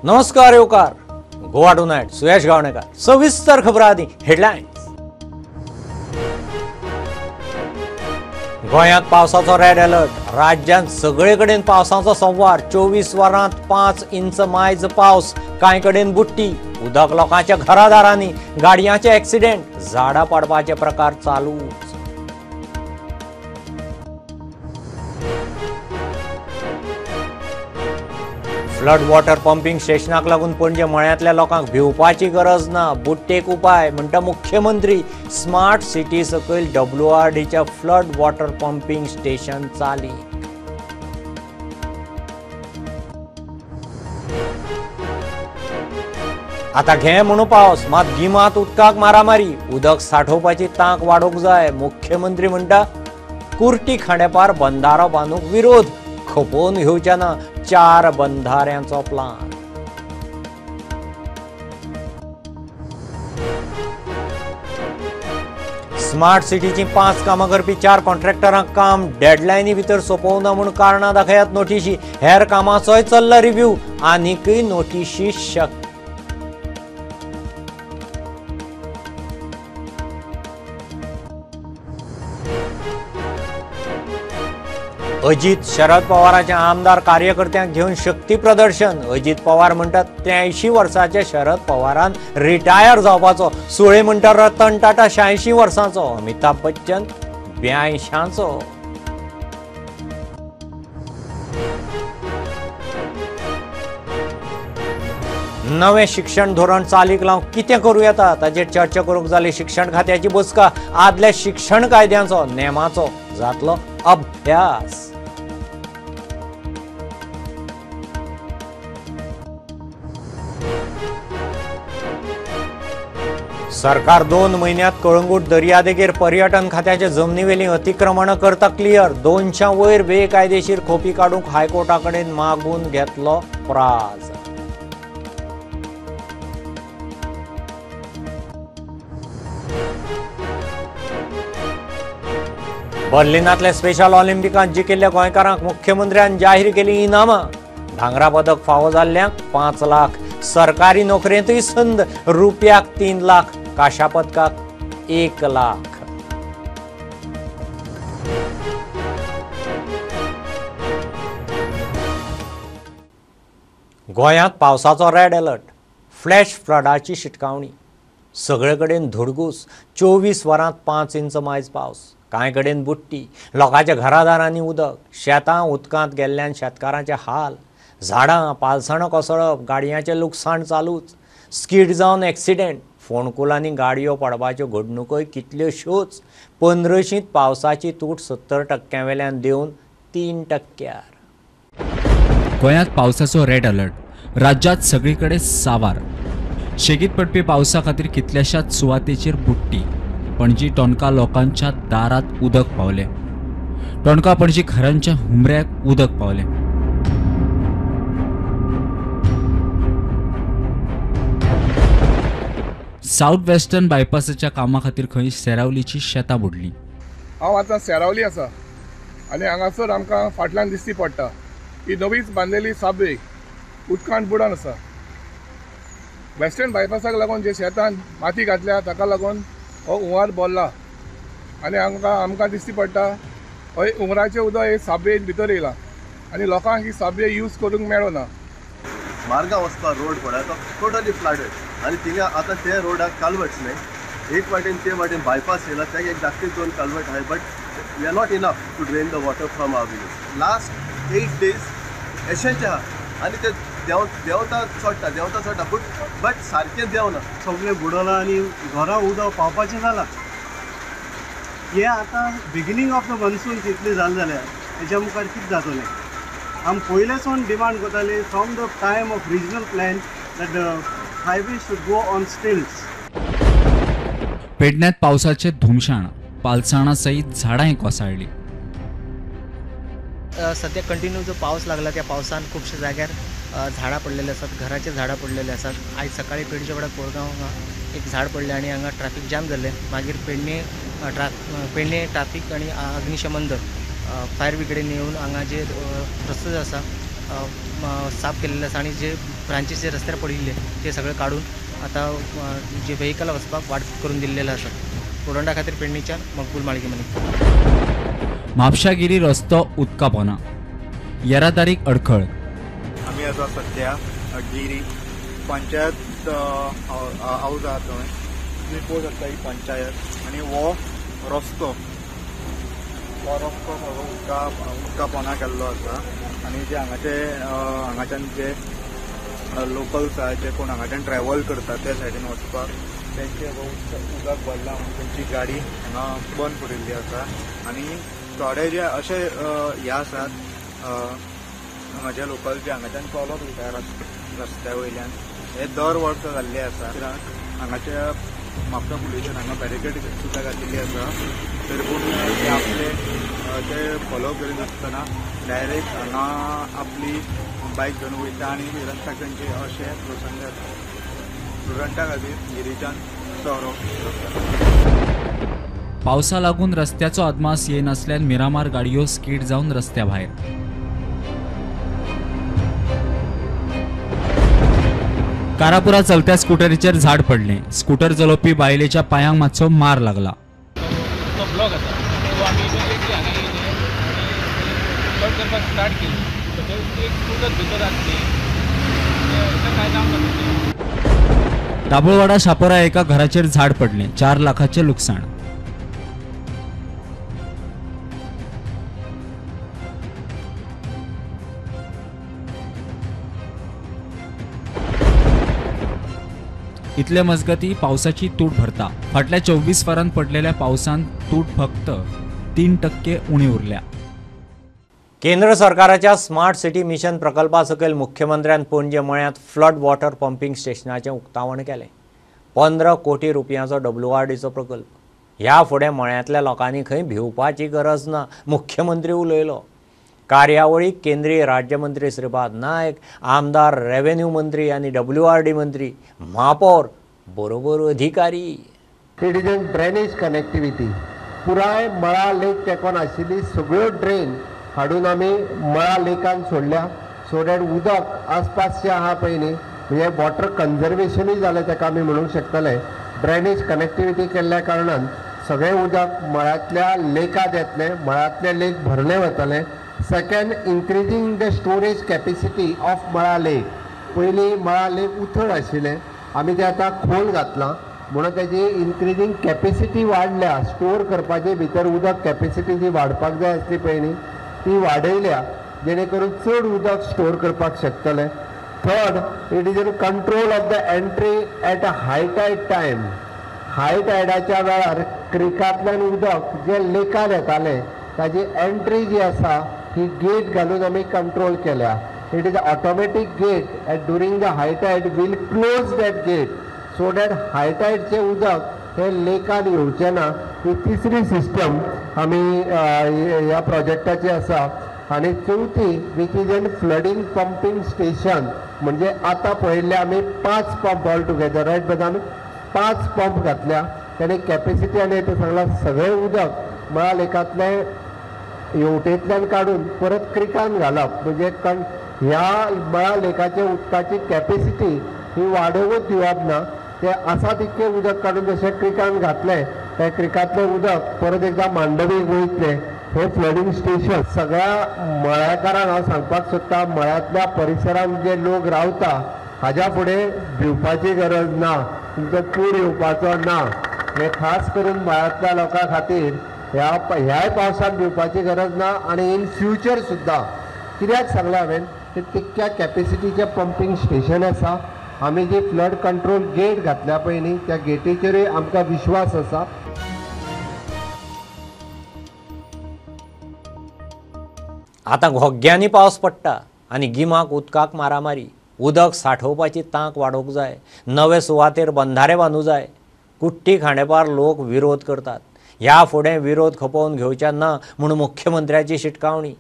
नमस्कार येवकार गोवा टुनायट सुयश गावणेकर सविस्तर खबर आदी हेडलायन्स। गोंयांत पावसाचो रेड अलर्ट। राज्यांत सगळे कडेन पावसाचो संवार। 24 वरांत 5 इंच मायज पावस। कांय कडेन बुट्टी। उदक लोकांच्या घरादारांनी। गाडयांचे ऍक्सिडेंट। झाडां पडपाचे प्रकार चालूच। फ्लड वॉटर पंपिंग स्टेशनाक लागून पणजे मळ्यांतल्या लोकांक भिवपाची गरज ना। बुट्टेक उपाय म्हणटा मुख्यमंत्री। स्मार्ट सिटी सकयल WRDच्या फ्लड वॉटर पंपिंग स्टेशन चाली। आता घे म्हणून पावस मात गिमात उदकाक मारामारी। उदक साठोवपाची तांक वाडोवंक जाय। मुख्यमंत्री म्हणटा कुर्टी खांडेपार बंधारो बांदूंक विरोध। खपोवन घेवचे ना 4 बंधाऱ्यांचो प्लान। स्मार्ट सिटीची 5 कामां करपी 4 कॉन्ट्रॅक्टरांक काम डेडलायनी भितर सोंपोवना म्हूण कारणां दाखयात नोटीशी। हेर कामांचोय चल्ला रिव्ह्यू। आनीकय नोटीशी शक। अजित शरद पवारांच्या आमदार कार्यकर्त्यांक घेऊन शक्ती प्रदर्शन। अजित पवार म्हणतात 83 वर्साचे शरद पवारान रिटायर जावपाचो। सुळे म्हणटा रतन टाटा 86 वर्सांचो। अमिताभ बच्चन 82. नवे शिक्षण धोरण चालीक लावंक कितें करूं येता ताचेर चर्चा करूंक जाली शिक्षण खात्याची बसका। आदल्या शिक्षण कायद्यांचो नेमाचो जातलो अभ्यास। सरकार 2 म्हयन्यांत कळंगूट दर्यादेगेर पर्यटन खात्याचे जमनीवेली अतिक्रमण करता क्लियर। 200 वयर बेकायदेशीर खोपी काडूंक हायकोर्टा कडेन मागून घेतलो प्राज। बर्लिनांतल्या स्पेशल ऑलिंपिकांत जिखिल्ल्या गोंयकारांक मुख्यमंत्र्यान जाहीर केली इनामां। भांगरा पदक फावो जाल्ल्यांक 5 लाख। सरकारी नोकरेंतूय संद। रुपयाक 3 लाख। काशा पदकाक 1 लाख। गोंयांत पावसाचो रेड अलर्ट। फ्लॅश फ्लडाची शिटकावणी। सगळे कडेन धुडगूस। 24 वरांत 5 इंच मायज पावस। कांय कडेन बुट्टी। लोकांच्या घरादारांनी उदक। शेतां उदकांत गेल्ल्यान शेतकारांचे हाल। झाडां पालसणां कोसळप। गाडयांचें लुकसाण चालूच। स्कीड जावन ऍक्सिडेंट। फोंडकुलांनी गाडयो पडपाच्यो घडणुकोय कितल्योशोच। 15शींत पावसाची तूट 70% वेल्यान देंवन 3%। गोंयांत पावसाचो रेड अलर्ट। राज्यांत सगळीकडे सावार। शेगीत पडपी पावसा खातीर कितल्याशाच सुवातेचेर बुट्टी। पणजी टोणका लोकांच्या दारात उदक पावले। टोणका पणजी घरांच्या हुमऱ्याक उदक पावले। साऊथ वेस्टर्न बायपासाच्या कामा खातीर खंय सेरावलीची शेतां बुडली। हांव आतां सेरावली आसा आनी हांगासर आमकां फाटल्यान दिसती पडटा ही नवीच बांदलेली सबवे उदकांत बुडोन आसा। वेस्टर्न बायपासाक लागून जे शेतांत माती घातल्या ताका लागून हो हुंवार भरला आनी आमकां दिसती पडटा हय हुंवराचें उदक हे साबवेन भितर येयलां आनी लोकांक ही साबवे यूज करूंक मेळना। मार्गांव वचपा रोड पळय तो टोटली फ्लडेड आनी थिंगा आतां ते रोडाक कालवर्ट्स न्हय। एक वाटेन ते वाटेन बायपास येयला त्याक एक धाकटे 2 कालवर्ट आहाय but we are not enough to drain the water from our village. Last 8 days अशेंच आहा आनी ते देंवता चडटा बट सारकें देंवना। सगळें बुडलां आनी घरां उदक पावपाचें जालां। हें आतां बिगिनींग ऑफ द मन्सून तितलें जालें जाल्यार हेच्या मुखार कितें जातलें। आमी पयलेसून डिमांड करताले from the time of regional plan that the highway should go on stilts. पेडण्यात पावसाचे धुमशाण। पालसाणां सयत झाडांय कोसळ्ळीं। सध्या कंटिन्यू जो पाऊस लागला त्या पावसान खूपशा जाग्यार झाडां पडलेले असतात। घराचे झाडां पडलेले असतात। आयज सकाळी पेडचे वाड्यार कोरगांव एक झाड पडलें आनी हांगा ट्रॅफिक जाम जाल्लें। मागीर पेडणे ट्रॅफिक आनी अग्निशमन दल फायर ब्रिगेडीन येवन हांगा जे रस्तो जो आसा साफ केलेले आसा आणि जे ब्रांचेस जे रस्त्यार पडिल्ले ते सगळे काढून आता जे व्हेकल वचपाक वाट करून दिल्लेले आसात। कोडोंडा खातीर पेडणेच्यान मकबूल माळगी मनीस। म्हापशागिरी रस्तो उदका पोना, येरादारीक अडखळ। आमी आतां सद्या गिरी पंचायत हाऊस आहा थंय तुमी पळोवंक शकता ही पंचायत आनी हो रस्तो सगळो उदका पोना केल्लो आसा आनी जे हांगाच्यान जे लोकल्स आहा जे कोण हांगाच्यान ट्रॅव्हल करता त्या सायडीन वचपाक तेंचे उदक भरला म्हणून तेंची गाडी हांगा बंद पडिल्ली आसा आनी थोडे जे अशे हे आसात म्हाजे लोकल जे हांगाच्यान चलत वयता रस्त्या वयल्यान हे दर वर्स जाल्ले आसा कित्याक हांगाच्या म्हापसा पुलिसान हांगा बॅरिकेड सुद्दां घातिल्ली आसा तरी पूण ते आपले ते फॉलो करीत आसतना डायरेक्ट हांगा आपली बायक घेवन वयता आनी रस्त्याचे अशे प्रसंग जाता। स्टुडंटा खातीर गिरीच्यान सौरभ। पावसा लागून रस्त्याचो अदमास येनासल्यान मिरामार गाडयो स्कीड जावन रस्त्या भायर। कारापुरा चलत्या स्कूटरीचेर झाड पडले, स्कूटर चलोवपी बायलेच्या पांयांक मातसो मार लागला। तो ब्लॉक आसा तो आमी इमिडिएटली हांगा येयले आनी कट करपाक स्टार्ट केली एक स्कूटर भितर आसली काय जावंक ना। दाबोळवाडा शापोरा एका घराचेर झाड पडले, 4 लाखाचे लुकसाण। इतले मजगती पावसाची तूट भरता। फाटल्या 24 वरांत पडलेल्या पावसान तूट फक्त 3% उणी उरल्या। केंद्र सरकाराच्या स्मार्ट सिटी मिशन प्रकल्पा सकयल मुख्यमंत्र्यान पणजे मळ्यांत फ्लड वॉटर पंपिंग स्टेशनाचें उक्तावण केलें। 15 कोटी रुपयांचो WRDचो प्रकल्प। ह्या फुडें मळ्यांतल्या लोकांनी खंय भिवपाची गरज ना, मुख्यमंत्री उलयलो। कार्यावळीक केंद्रीय राज्यमंत्री श्रीपाद नायक, आमदार, रेव्हेन्यू मंत्री आनी WRD मंत्री, महापौर बरोबर अधिकारी। सिटीजन ड्रेनेज कनेक्टिविटी पुराय मळा लेक तेकोन आशिल्ली सगळ्यो ड्रेन हाडून आमी मळा लेकान सोडल्या सो दॅट उदक आसपासचें आहा पळय न्ही म्हणजे वॉटर कन्जर्वेशनूय जालें ताका आमी म्हणूंक शकतले। ड्रेनेज कनेक्टिविटी केल्ल्या कारणान सगळें उदक मळ्यांतल्या लेकात येतलें, मळ्यांतलें लेक भरलें वतलें। Second, increasing the storage capacity of मळा लेक। पयलीं मळा लेक उथळ आशिल्लें, आमी तें आतां खोल घातलां म्हणून तेजी इन्क्रीजिंग कॅपेसिटी वाडल्या। स्टोर करपाची भितर उदक कॅपेसिटी जी वाडपाक जाय आसली पळय न्ही ती वाडयल्या जेणे करून चड उदक स्टोर करपाक शकतले। Third, it is in control of the entry at a high tide time. High टायडाच्या वेळार क्रिकांतल्यान उदक जे लेकान येतालें ताजी एंट्री जी आसा ही गेट घालून आमी कंट्रोल केल्या। It is automatic gate at during the high tide will close that gate so that high टायडचें उदक हे लेकान येवचें ना। ही तिसरी सिस्टम आमी ह्या प्रोजेक्टाची आसा। आनी चवथी, which is an flooding pumping station म्हणजे आतां पळयल्ले आमी 5 पंप ऑल टुगेदर रायट बदान 5 पंप घातल्या। ताणी कॅपेसिटी आनी ते सांगला सगळें उदक मळा लेकांतले येवटेंतल्यान काडून परत क्रिकान घालप म्हणजे ह्या मळा लेकाचे उदकाची कॅपेसिटी ही वाडोवूच दिवप ना। ते आसा तितकें उदक काडून जशें क्रिकान घातलें ते क्रिकांतलें उदक परत एकदां मांडवीक वयतलें। हे फ्लडिंग स्टेशन सगळ्या मळ्याकारांक हांव सांगपाक सोदतां मळ्यांतल्या परिसरांत जे लोक रावता हाज्या फुडें भिवपाची गरज ना, तुमचो पूर येवपाचो ना। हे खास करून मळ्यांतल्या लोकां खातीर ह्याय पावसान भिवपाची गरज ना आनी इन फ्युचर सुद्दां कित्याक सांगलां हांवें की तितक्या कॅपेसिटीचें पंपिंग स्टेशन आसा। आमी जी फ्लड कंट्रोल गेट घातल्या पळय न्ही त्या गेटीचेरूय आमकां विश्वास आसा। आतां घोग्यांनी पावस पडटा आनी गिमाक उदकाक मारामारी। उदक सांठोवपाची तांक वाडोवंक जाय, नवे सुवातेर बंधारे बांदूंक जाय। कुट्टी खांडेपार लोक विरोध करतात। ह्या फुडें विरोध खपोवन घेवचे ना म्हणून मुख्यमंत्र्याची शिटकावणी।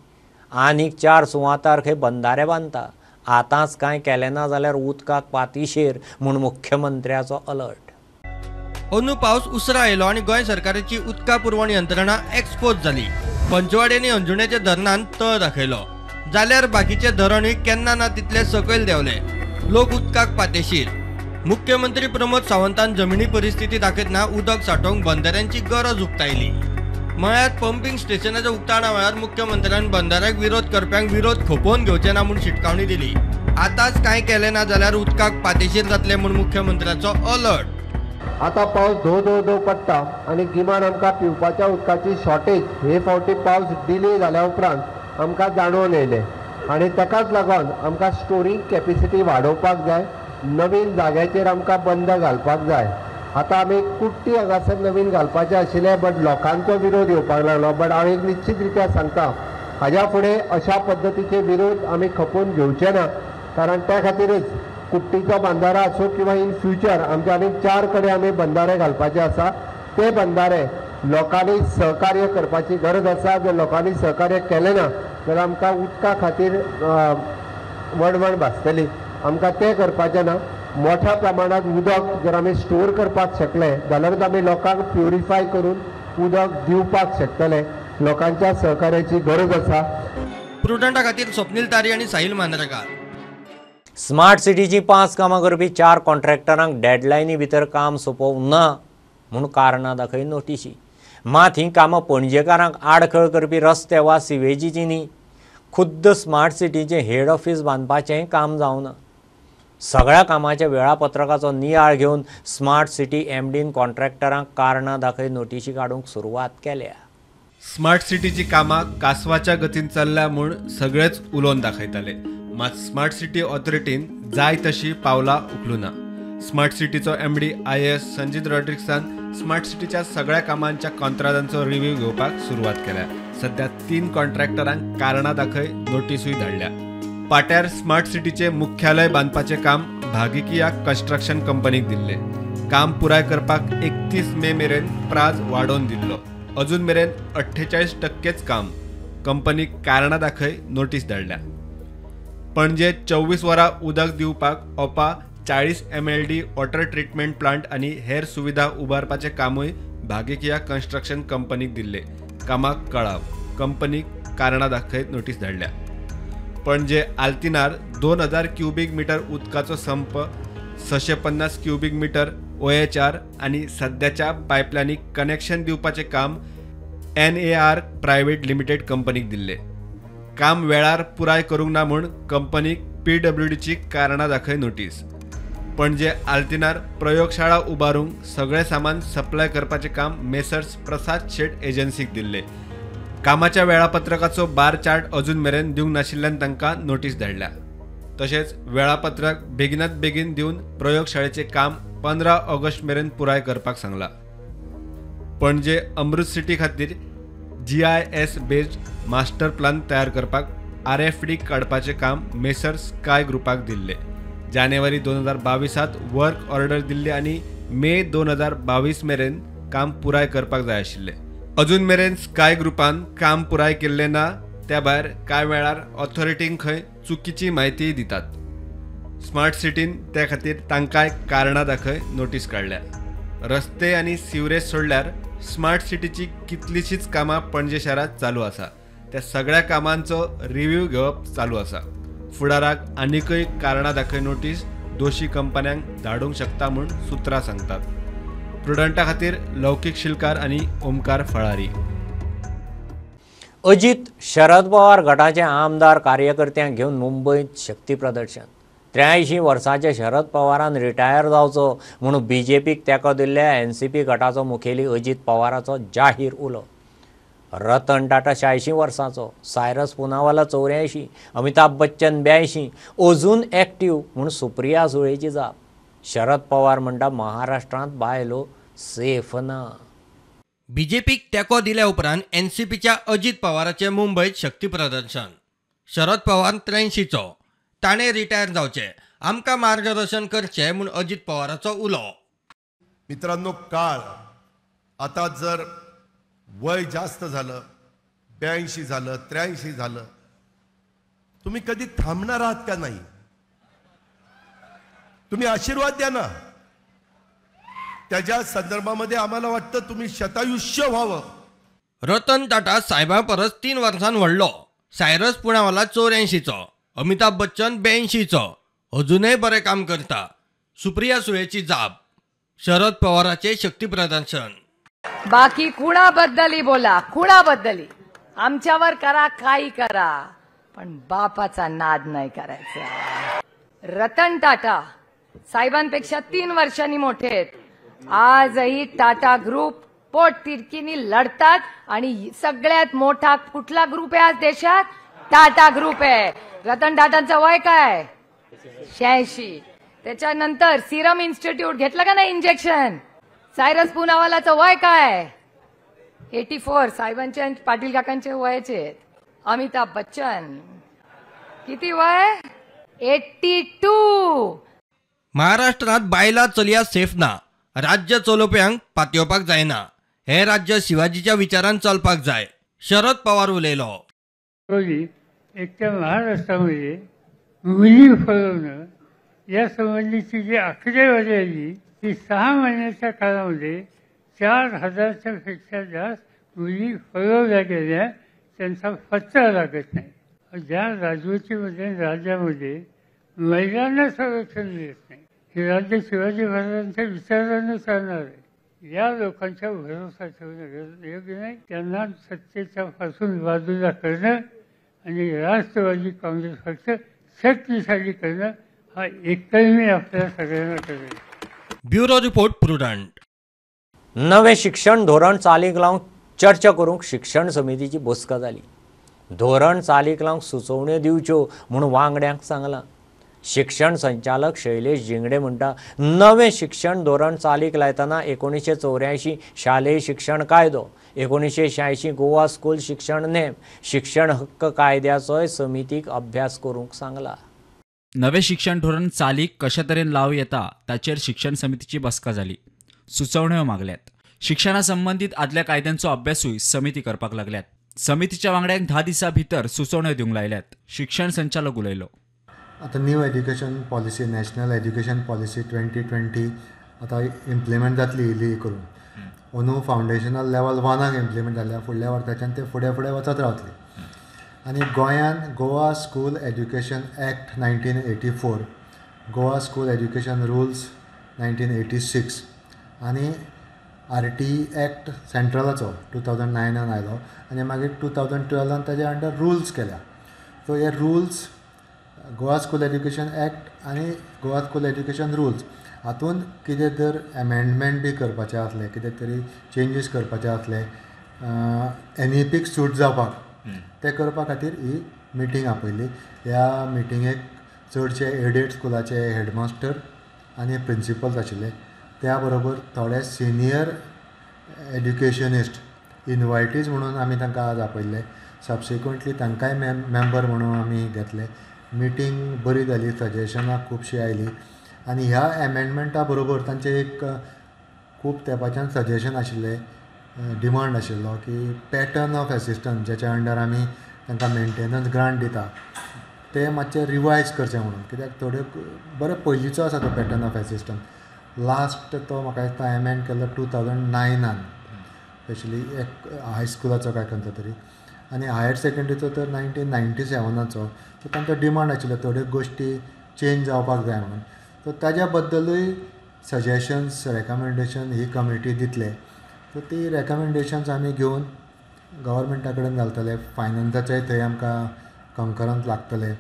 आनीक 4 सुवातार खंय बंधारे बांदता, आतांच कांय केलें ना जाल्यार उदकाक पातीशेर म्हूण मुख्यमंत्र्याचो अलर्ट। अंदू पावस उसरा आयलो आनी गोंय सरकाराची उदका पुरवण यंत्रणा एक्सपोज जाली। पंचवाडी आनी अंजुणेच्या धरणान तळ दाखयलो। जाल्यार बाकीचे धरणय केन्ना ना तितले सकयल देंवले. लोक उदकाक पातेशीर. मुख्यमंत्री प्रमोद सावंतान जमिनी परिस्थिती दाखयतना उदक साठोवंक बंधाऱ्यांची गरज उक्तायली. मळ्यात पंपिंग स्टेशनाच्या उक्तावणा वेळार मुख्यमंत्र्यान बंधाऱ्याक विरोध करप्यांक विरोध खोपोवन घेवचे ना म्हूण शिटकावणी दिली. आतांच कांय केलें ना जाल्यार उदकाक पातेशीर जातले म्हूण मुख्यमंत्र्याचो अलर्ट. आता पावस धो पडटा आनी गिमान आमकां पिवपाच्या उदकाची शॉर्टेज हे फावटी पावस डिले जाल्या उपरांत आमकां जाणून येयले आनी ताकाच लागून आमकां स्टोरींग कॅपेसिटी वाडोवपाक जाय. नवीन जाग्याचेर आमकां बंद घालपाक जाय. आतां आमी कुट्टी हांगासर नवीन घालपाचें आशिल्लें बट लोकांचो विरोध येवपाक लागलो. बट हांव एक निश्चित रित्या सांगता हाज्या फुडें अशा पद्दतीचे विरोध आमी खपोवन घेवचे ना. कारण त्या खातीरच कुट्टीचो बंधारो आसूं किंवा इन फ्युचर आमचे आनी 4 कडेन आमी बंधारे घालपाचे आसा. ते बंधारे लोकांनी सहकार्य करपाची गरज आसा. जर लोकांनी सहकार्य केलें ना जाल्यार आमकां उदका खातीर वणवण भासतली. आमकां तें करपाचें ना. मोठ्या प्रमाणात उदक जर आमी स्टोर करपाक शकले जाल्यारच आमी लोकांक प्युरिफाय करून उदक दिवपाक शकतले. लोकांच्या सहकार्याची गरज आसा. प्रुडंटा खातीर स्वप्नील तारी आनी साहिल मांद्रेकार. स्मार्ट सिटीची 5 कामां करपी 4 कॉन्ट्रॅक्टरांक डेडलायनी भितर काम सोंपोवंक ना म्हूण कारणां दाखय नोटीशी. मात ही कामां पणजेकारांक आडखळ करपी रस्ते वा सिवेजीची न्ही. खुद्द स्मार्ट सिटीचें हेड ऑफिस बांदपाचेंय काम जावना. सगळ्या कामाच्या वेळापत्रकाचो नियाळ घेवन स्मार्ट सिटी एमडीन कॉन्ट्रॅक्टरांक कारणां दाखय नोटीशी काडूंक सुरवात केल्या. स्मार्ट सिटीची कामां कासवाच्या गतीन चल्ल्या म्हूण सगळेच उलोवन दाखयताले. मात स्मार्ट सिटी ऑथॉरिटीन जाय तशी पावलां उखलुना. स्मार्ट सिटीचो एमडी IAS संजीत रॉड्रिक्सान स्मार्ट सिटीच्या सगळ्या कामांच्या कॉन्ट्राक्टांचो रिव्ह्यू घेवपाक सुरवात केल्या. सध्या 3 कॉन्ट्रॅक्टरांक कारणां दाखय नोटीसूय धाडल्या. पाट्यार स्मार्ट सिटीचे मुख्यालय बांदपाचें काम भागिकिया कन्स्ट्रक्शन कंपनीक दिल्ले. काम पुराय करपाक 31 मे मेरेन प्राज वाडोवन दिल्लो. अजून मेरेन 48% काम. कंपनीक कारणां दाखय नोटीस धाडल्या. पणजे 24 वरां उदक दिवपाक ओपा 40 MLD वॉटर ट्रिटमेंट प्लांट आनी हेर सुविधा उबारपाचें कामूय भागिकिया कन्स्ट्रक्शन कंपनीक दिल्ले. कामाक कळाव. कंपनीक कारणां दाखय नोटीस धाडल्या. पणजे आल्तिनार 2000 क्युबिक मिटर उदकाचो संप 650 क्युबिक मिटर OHR आनी सद्याच्या पायपलायनीक कनेक्शन दिवपाचें काम NAR प्रायवेट लिमिटेड कंपनीक दिल्ले. काम वेळार पुराय करूंक ना म्हूण कंपनीक PWDची कारणां दाखय नोटीस. पणजे आल्तिनार प्रयोगशाळा उबारूंक सगळें सामान सप्लाय करपाचें काम मेसर्स प्रसाद शेट एजन्सीक दिल्ले. कामाच्या वेळापत्रकाचो बार चार्ट अजून मेरेन दिवंक नाशिल्ल्यान तांकां नोटीस धाडल्या. तशेंच वेळापत्रक बेगिनात बेगीन दिवन प्रयोगशाळेचें काम 15 ऑगस्ट मेरेन पुराय करपाक सांगलां. पणजे अमृत सिटी खातीर GIS बेस्ड मास्टर प्लान तयार करपाक RFD काडपाचें काम मेसर्स स्काय ग्रुपाक दिल्ले. जानेवारी 2022 वर्क ऑर्डर दिल्ली आनी मे 2022 मेरेन काम पुराय करपाक जाय आशिल्लें. अजून मेरेन स्काय ग्रुपान काम पुराय केल्लें ना. त्या भायर कांय वेळार ऑथॉरिटींक खंय चुकीची म्हायती दितात. स्मार्ट सिटीन त्या खातीर तांकांय कारणां दाखय नोटीस काडल्या. रस्ते आनी सिवरेज सोडल्यार स्मार्ट सिटीची कितलीशीच कामां पणजे शारांत चालू आसा. त्या सगळ्या कामांचो रिव्ह्यू घेवप चालू आसा. फुडाराक आनीकय कारणां दाखय नोटीस दोशी कंपन्यांक धाडूंक शकता म्हूण सुत्रां सांगतात. प्रुडंटा खातीर लौकीक शिलकार आनी ओमकार फळारी. अजित शरद पवार गटाचे आमदार कार्यकर्त्यांक घेवन मुंबईत शक्ती प्रदर्शन. 83 वर्साचे शरद पवारान रिटायर जावचो म्हणून BJPक तेंको दिल्ल्या NCP गटाचो मुखेली अजित पवाराचो जाहीर उलो. रतन टाटा 86 वर्सांचो, सायरस पुनावाला 84, अमिताभ बच्चन 82, अजून एक्टीव म्हूण सुप्रिया सुळेची जाप. शरद पवार म्हणटा महाराष्ट्रांत बायलो सेफ ना. BJPक तेंको दिल्या उपरांत NCPच्या अजित पवाराचे मुंबईत शक्ती प्रदर्शन. शरद पवार 83चो, ताणें रिटायर जावचे, आमकां मार्गदर्शन करचें म्हूण अजित पवाराचो उलो. मित्रांनो, काळ आता जर वय जास्त झालं, 82 झालं, 83 झालं, तुम्ही कधी थांबणार आहात का नाही? तुम्ही आशीर्वाद द्या ना. त्याच्या संदर्भामध्ये आम्हाला वाटतं तुम्ही शतायुष्य व्हावं. रतन टाटा साहेबा परस 3 वर्सां व्हडलो. सायरस पुनावाला 84चो, अमिताभ बच्चन 82चो, अजूनही बरे काम करता. सुप्रिया सुळेची जाप, शरद पवाराचे शक्ती प्रदर्शन. बाकी कुणाबद्दलही बोला, कुणाबद्दलही आमच्यावर करा, काही करा, पण बापाचा नाद नाही करायचा. रतन टाटा साहेबांपेक्षा 3 वर्षांनी मोठे आहेत. आजही टाटा ग्रुप पोटतिडकीनी लढतात आणि सगळ्यात मोठा कुठला ग्रुप आहे आज देशात? टाटा ग्रुप आहे. रतन टाटांचं वय काय? 86. त्याच्यानंतर सिरम इन्स्टिट्यूट घेतलं का नाही इंजेक्शन? सायरस पुनावालाचं वय काय? 84. साहेबांचे आणि पाटील काकांचे वयाचे. अमिताभ बच्चन किती वय? 82. महाराष्ट्रात बायला चलया सेफ ना. राज्य चलोवप्यांक पातयेवपाक जायना. हे राज्य शिवाजीच्या विचारान चलपाक जाय. शरद पवार उलयलो. एकट्या महाराष्ट्रामध्ये मुली फसवणं या संबंधीची जी आकडेवारी आली ती 6 महिन्याच्या काळामध्ये 4000च्या पेक्षा जास्त मुली फसवल्या गेल्या. त्यांचा पत्ता लागत नाही. ज्या राजवटीमध्ये राज्यामध्ये महिलांना संरक्षण देत नाही, हे राज्य शिवाजी महाराजांच्या विचारानं चालणार आहे. या लोकांच्या भरोसा ठेवणं योग्य नाही. त्यांना सत्तेच्या पासून बाजूला करणं आणि राष्ट्रवादी काँग्रेस पक्ष शक्तिशाली करणं हा एकही आपल्या सगळ्यांना करेल. Bureau report prudent. नवे शिक्षण धोरण चालीक लावंक चर्चा करूंक शिक्षण समितीची बसका जाली. धोरण चालीक लावंक सुचोवण्यो दिवच्यो म्हणून वांगड्यांक सांगलां. शिक्षण संचालक शैलेश जिंगडे म्हणटा, नवे शिक्षण धोरण चालीक लायतना 1984 शालेय शिक्षण कायदो, 1986 गोवा स्कूल शिक्षण नेम, शिक्षण हक्क कायद्याचोय समितीक अभ्यास करूंक सांगला. नवे शिक्षण धोरण चालीक कशा तरेन लाव येता ताचेर शिक्षण समितीची बसका जाली. सुचोवण्यो मागल्यात. शिक्षणा संबंधित आदल्या कायद्यांचो अभ्यासूय समिती करपाक लागल्यात. समितीच्या वांगड्यांक 10 दिसां भितर सुचोवण्यो दिवंक लायल्यात. शिक्षण संचालक उलयलो. आता new education policy, national education policy 2020 आता इम्प्लिमेंट जातली इली करून. अंदू फावंडेशनल लेवल 1 इम्प्लिमेंट जाल्या. फुडल्या वर्साच्यान ते फुडें फुडें वचत रावतली. आनी गोंयांत Goa school education act 1984, Goa school education rules 1986 आनी RT एक्ट सेंट्रलाचो 2009 आयलो आनी मागीर 2012 ताजे अंडर रुल्स केल्या. सो हे rules Goa school education act आनी गोवा स्कूल एज्युकेशन रुल्स हातूंत कितें तर एमेंडमेंट बी करपाचें आसलें, कितें तरी चेंजीस करपाचे आसले, NEPक सूट जावपाक ते करपा खातीर ही मिटींग आपयली. ह्या मिटिंगेक चडशे एडेड स्कुलाचे हेडमास्टर आनी प्रिंसिपल्स आशिल्ले. त्या बरोबर थोडे सिनियर एज्युकेशनिस्ट इनवायटीज म्हणून आमी तांकां आज आपयल्ले. सबसिक्वंटली तांकांय मेंबर म्हणून आमी घेतले. मिटींग बरी जाली, सजेशनां खुबशीं आयलीं आनी ह्या एमेंडमेंटा बरोबर तांचें एक खूब तेंपाच्यान सजेशन आशिल्लें, डिमांड आशिल्लो की पॅटर्न ऑफ एसिस्टन्स जेच्या अंडर आमी तांकां मेंटेनन्स ग्रांट दिता ते मातशें रिवायज करचें म्हणून. कित्याक थोड्यो बरो पयलींचो आसा तो पॅटर्न ऑफ एसिस्टन्स. लास्ट तो म्हाका दिसता एमेंड केल्लो 2009 स्पेशली एक हायस्कुलाचो काय खंयचो तरी आनी हायर सेकंडरीचो तर 1997चो. सो तांचो डिमांड आशिल्लो थोड्यो गोश्टी चेंज जावपाक जाय म्हणून. सो ताज्या बद्दलूय सजेशन्स, रेकमेंडेशन ही कमिटी दितले. सो ती रेकमेंडेशन्स आमी घेवन गव्हर्मेंटा कडेन घालतले. फायनान्साचेय थंय आमकां कंकरन्स लागतले.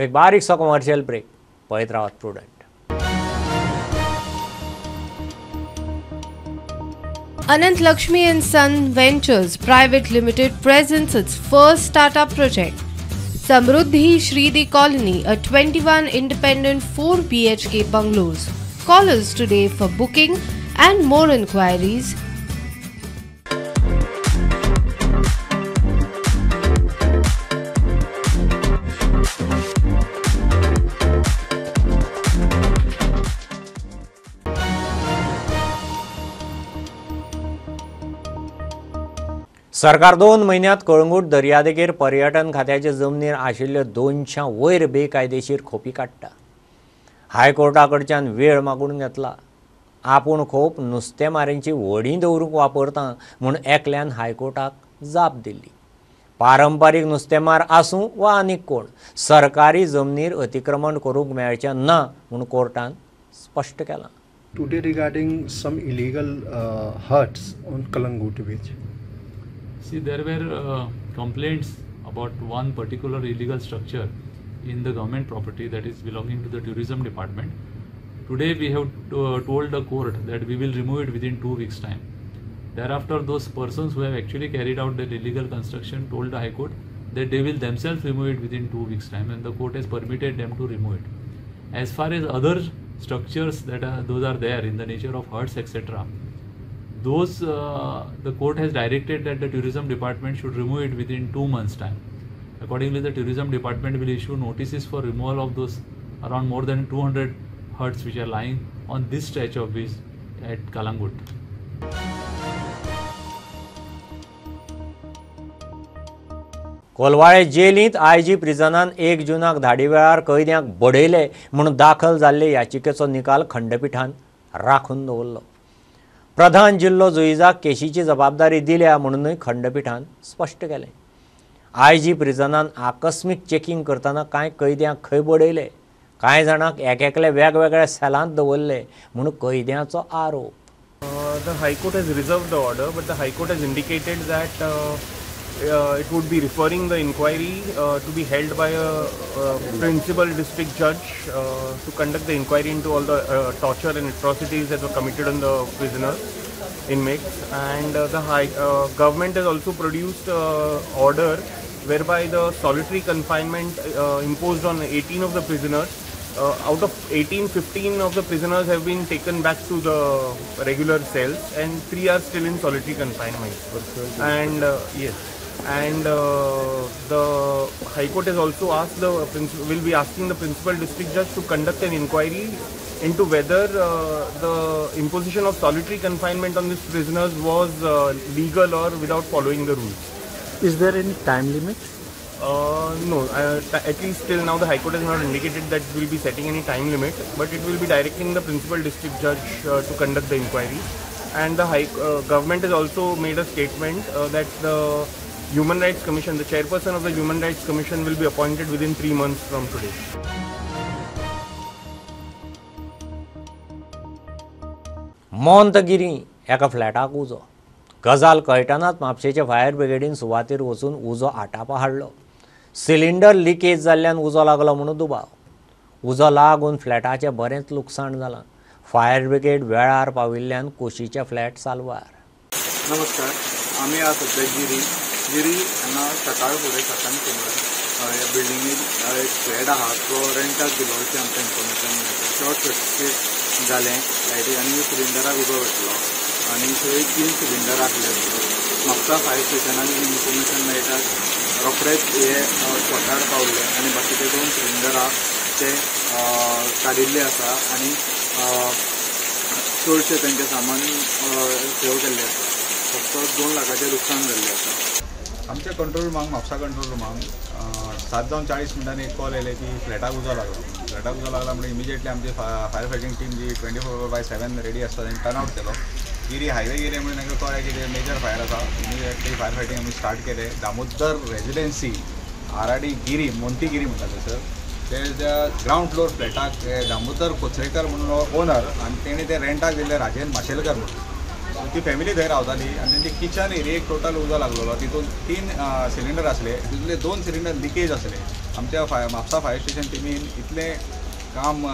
एक बारीकसो कमर्शियल ब्रेक. पळयत रावात prudent. Anant Lakshmi and Son Ventures Private Limited presents its first startup project, Samruddhi Shridi Colony, a 21 independent 4 BHK bungalows. Call us today for booking and more inquiries. सरकार 2 महिन्यांत कळंगूट दर्यादेगेर पर्यटन खात्याचे जमनीर आशिल्ल्यो 200 वयर बेकायदेशीर खोपी काडटा. हायकोर्टा कडच्यान वेळ मागून घेतला. आपूण खोप नुस्तेमारींची व्हडी दवरूंक वापरता म्हूण एकल्यान हायकोर्टाक जाप दिल्ली. पारंपारीक नुस्तेमार आसूं वा आनीक कोण सरकारी जमनीर अतिक्रमण करूंक मेळचें ना म्हूण कोर्टान स्पश्ट केलां. Today regarding some illegal huts on Kalangut beach. See, there were complaints about one particular illegal structure in the government property that is belonging to the tourism department. Today we have told the court that we will remove it within 2 weeks time. Thereafter, those persons who have actually carried out that illegal construction told the High Court that they will themselves remove it within 2 weeks time, and the court has permitted them to remove it. As far as other structures that are there in the nature of huts, etc., those the court has directed that the tourism department should remove it within 2 months time. Accordingly, the tourism department will issue notices for removal of those around more than 200 huts which are lying on this stretch of beach at Kalangut. Colvale जेलींत IG प्रिझनान 1 जूनाक धाडी वेळार कैद्यांक बडयले म्हणून दाखल जाल्ले याचिकेचो निकाल खंडपीठान राखून दवरलो. प्रधान जिल्लो जुईजाक केशीची जबाबदारी दिल्या म्हणूनय खंडपीठान स्पश्ट केलें. आयजी प्रिझनान आकस्मीक चेकिंग करतना कांय कैद्यांक खंय बडयले, कांय जाणांक एकेकले वेगवेगळ्या सेलांत दवरले म्हणून कैद्यांचो आरोप. The High Court has reserved the order, but the High Court has indicated that it would be referring the inquiry to be held by a principal district judge to conduct the inquiry into all the torture and atrocities that were committed on the prisoners, inmates, and the government has also produced order whereby the solitary confinement imposed on 18 of the prisoners. Out of 18, 15 of the prisoners have been taken back to the regular cells, and 3 are still in solitary confinement. And the High Court has also asked will be asking the principal district judge to conduct an inquiry into whether the imposition of solitary confinement on these prisoners was legal or without following the rules. Is there any time limit? No, at least till now the High Court has not indicated that it will be setting any time limit, but it will be directing the principal district judge to conduct the inquiry. And the government has also made a statement that the Human Rights Commission, the chairperson of the Human Rights Commission, will be appointed within 3 months from today. मोंतगिरी एका फ्लॅटाक उजो. गजाल कळटनाच म्हापशेच्या fire ब्रिगेडीन सुवातेर वचून उजो आटापा हाडलो. Cylinder leakage जाल्ल्यान उजो लागलो म्हणून दुबाव. उजो लागून फ्लॅटाचें बरेंच लुकसाण जालां. फायर ब्रिगेड वेळार पाविल्ल्यान खोशीचे फ्लॅट साल्वार. नमस्कार, आम्ही आज सध्या गिरी हांगा सकाळ फुडें सकाळी सुमार ह्या बिल्डिंगेत एक फ्लॅट आहा तो रेंटाक दिलो अशें आमकां इन्फॉर्मेशन मेळटा. शॉर्ट सर्किट जालें लायटी आनी सिलिंडराक उजो वयतलो आनी थंय 3 सिलिंडर आसले. म्हापसा फायर स्टेशनान इन्फॉर्मेशन मेळटा रोखडेच हे स्पॉटार पावले आनी बाकीचे 2 सिलिंडरां ते काडिल्ले आसा आनी चडशे तेंचें सामान सेव केल्लें आसा. फक्त 2 लाखाचें लुकसाण जाल्लें आसा. आमच्या कंट्रोल रुमाक म्हापसा कंट्रोल रुमाक 7:40 एक कॉल येयले की फ्लॅटाक उजो लागलो. फ्लॅटाक उजो लागला म्हणजे इमिजिएटली आमची फायर फायटिंग टीम जी 24/7 रेडी आसता तांणी टर्न आउट केलो. गिरी हायवे गिरी म्हणून तांकां कळ्ळें की मेजर फायर आसा. इमिजिएटली फायर फायटिंग आमी स्टार्ट केलें. दामोदर रेजिडेन्सी आराडी गिरी मोंतीगिरी म्हणटा थंयसर त्या ग्रावंड फ्लोर फ्लॅटाक दामोदर कोचरेकर म्हणून ओनर आनी तेणी ते रेंटाक दिल्ले राजेन माशेलकर म्हणून. ती फॅमिली थंय रावताली आनी तेंची किचन एरियेक टोटल उजो लागलेलो. तितून 3 सिलिंडर आसले, तितूंतले 2 सिलिंडर लिकेज आसले. आमच्या म्हापसा फायर स्टेशन टिमीन इतलें काम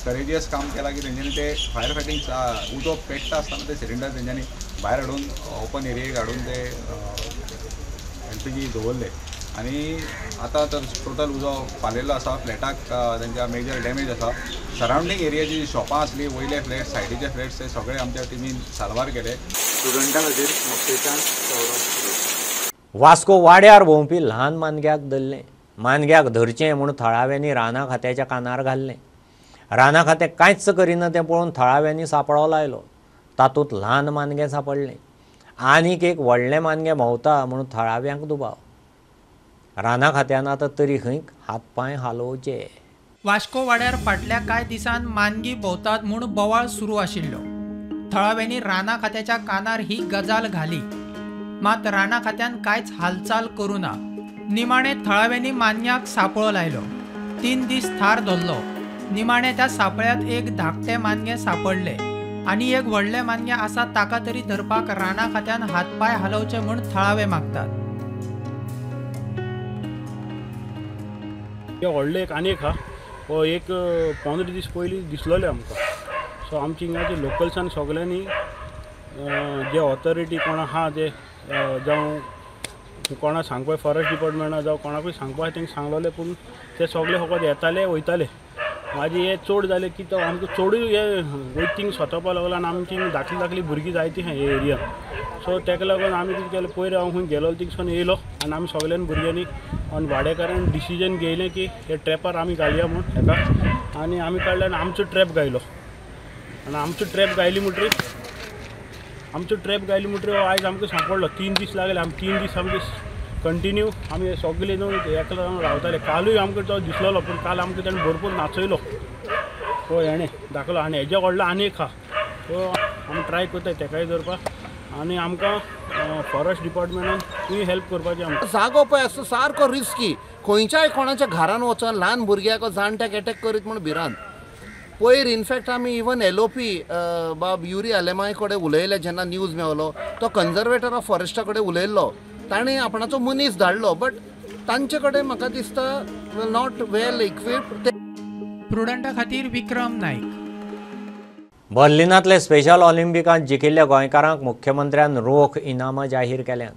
करेजियस काम केलां की तेंच्यांनी ते फायर फायटिंग उजो पेट्टा आसतना ते सिलिंडर तेंच्यांनी भायर हाडून ओपन एरियेक हाडून ते LPG दवरले आनी आतां तर टोटल उजो पालेल्लो आसा. फ्लॅटाक तेंच्या मेजर डॅमेज आसा. सरावंडींग एरियाची शॉपां आसली, वयले फ्लॅट, सायडीचे फ्लॅट्स ते सगळे आमच्या टिमीन साल्वार केले. स्टुडंटां खातीर म्हापशेच्यान वास्को वाड्यार भोंवपी ल्हान मानग्याक धरलें. मानग्याक धरचें म्हूण थळाव्यांनी राना खात्याच्या कानार घाल्लें. राना खातें कांयच करिना तें पळोवन थळाव्यांनी सांपळो लायलो. तातूंत ल्हान मानगें सांपडलें. आनीक एक व्हडलें मानगें भोंवता म्हणून थळाव्यांक दुबाव. राना खात्यान आतां तरी खंय हातपांय हालोवचे. वास्को वाड्यार फाटल्या कांय दिसान मानगी भोंवतात म्हूण बोवाळ सुरू आशिल्लो. थळाव्यांनी राना खात्याच्या कानार ही गजाल घाली, मात राना खात्यान कांयच हालचाल करूं ना. निमाणे थळाव्यांनी मान्याक सापळो लायलो. 3 दीस थार धरलो. निमाणे त्या सापळ्यात एक धाकटे मान्ये सापडले आनी एक व्हडले मान्ये आसा ताका तरी धरपाक राना खात्यान हातपाय हलवचे म्हूण थळावे मागतात. व्हडले एक आनी एक हा हो एक 15 दीस पयलीं दिसलोले आमकां. सो आमची हिंगाची लोकल्सान सगल्यांनी जे ऑथॉरिटी कोण आहा ते जावं कोणा सांगपा फॉरेस्ट डिपार्टमेंटा जावं कोणाकूय सांगपा तेंकां सांगलोले, पूण ते सगळे फकत येताले वयताले. म्हाजी हे चड जालें की तो आमकां चडूय हे वयतींक सोंतोवपा लागलो आनी आमची धाकली भुरगीं जायतीं हे एरियान. सो ताका लागून आमी कितें केलें, पयर हांव खंय गेलो थिंगसून येयलो आनी आमी सगळ्यान भुरग्यांनी आनी वाडेकारान डिसिजन घेयलें की हे ट्रॅपार आमी घालया म्हूण हेका. आनी आमी काडलें आनी आमचो ट्रॅप गायलो. आनी आमचो ट्रॅप गायली म्हणटरी आयज आमकां सांपडलो. 3 दीस लागले. आमी 3 दीस आमचे कंटिन्यू आमी सगळे न्हू एकलो रावताले. कालूय आमकां तो दिसलो, पूण काल आमकां ताणें भरपूर नाचयलो. हो हेणें दाखलो आनी हेज्या व्हडलो आनी एक आहा. सो आमी ट्राय करताय तेकाय धरपाक आनी आमकां फॉरेस्ट डिपार्टमेंटान हेल्प करपाचें. आमकां जागो पळय आसता सारको रिस्की. खंयच्याय कोणाच्या घरान वचोन ल्हान भुरग्याक जाणट्याक अटॅक करीत म्हूण भिरांत. पयर इनफॅक्ट आमी इवन LOP बाब युरी आलेमाय कडेन उलयले जेन्ना न्यूज मेवलो. तो कन्जर्वेटर ऑफ फॉरेस्टा कडेन उलयल्लो. ताणें आपणाचो मनीस धाडलो, बट तांचे कडेन म्हाका दिसता नॉट वेल इक्विप्ड. प्रुडंटा खातीर विक्रम नाईक. बर्लिनांतले स्पेशल ऑलिंपिकांत जिखिल्ल्या गोंयकारांक मुख्यमंत्र्यान रोख इनामां जाहीर केल्यांत.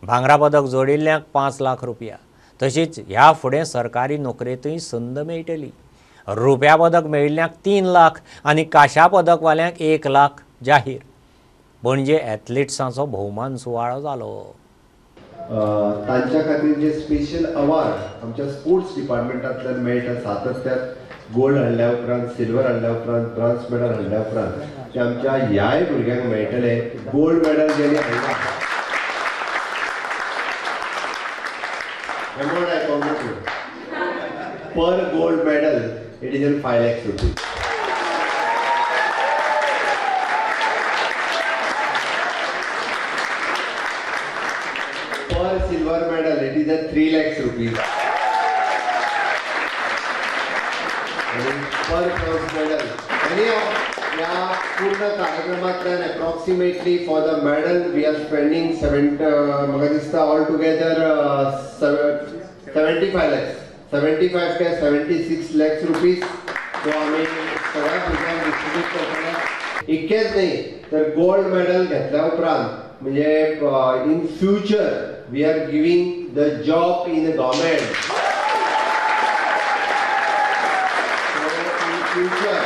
भांगरा पदक जोडिल्ल्यांक 5 लाख रुपया. तशीच ह्या फुडें सरकारी नोकरेंतूय संद मेळटली. रुप्या पदक मेळिल्ल्यांक 3 लाख आनी काश्या पदक वाल्यांक 1 लाख जाहीर. पणजे एथलीट्सांचो भोवमान सुवाळो जालो. तांच्या खातीर जे स्पेशल अवॉर्ड आमच्या स्पोर्ट्स डिपार्टमेंटांतल्यान मेळटा सातत्यान. गोल्ड हाडल्या उपरांत, सिल्वर हाडल्या उपरांत, ब्रॉन्झ मेडल हाडल्या उपरांत ते आमच्या ह्याय भुरग्यांक मेळटले. गोल्ड मेडल जेणे हाडला पर gold medal it is in 5 lakhs rupees. Per silver medal it is at 3 lakhs rupees. And per bronze medal. Anyhow, या पूर्ण कार्यक्रमांतल्यान approximately for the medal we are spending म्हाका दिसता all together 75 lakhs. 75 ते 76 lakhs rupees. तो आम्ही सगळ्या भुरग्यांक distribute करतले. इतकेंच न्ही तर गोल्ड मेडल घेतल्या उपरांत म्हणजे in future we are giving the job in government. In future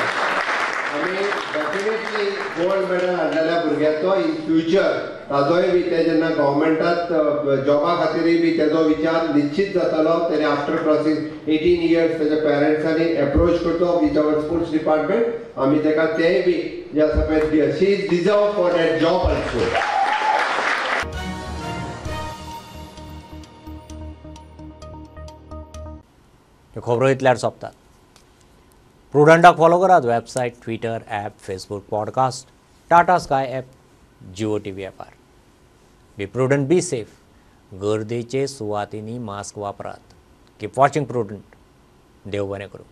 आमी डेफिनेटली गोल्ड मेडल हाडलेल्या भुरग्याचो इन फ्युचर ताजोय बी ते जेन्ना गव्हर्मेंटात जॉबा खातीरय बी तेजो विचार निश्चित जातालो. तेणे आफ्टर क्रॉसिंग 18 इयर्स तेज्या पेरंट्सांनी एप्रोच करतो विथ अवर स्पोर्ट्स डिपार्टमेंट. आमी तेका तेय बी जे आसा पळय she is deserve for that job also. खबरो इतल्यार सोंपतात. प्रुडंटाक फॉलो करात. Website, Twitter, app, Facebook, podcast, Tata Sky app, Jio TV ॲपार. Be prudent, be safe. गर्देचे सुवातींनी मास्क वापरात. Keep watching prudent. देव बरें करूं.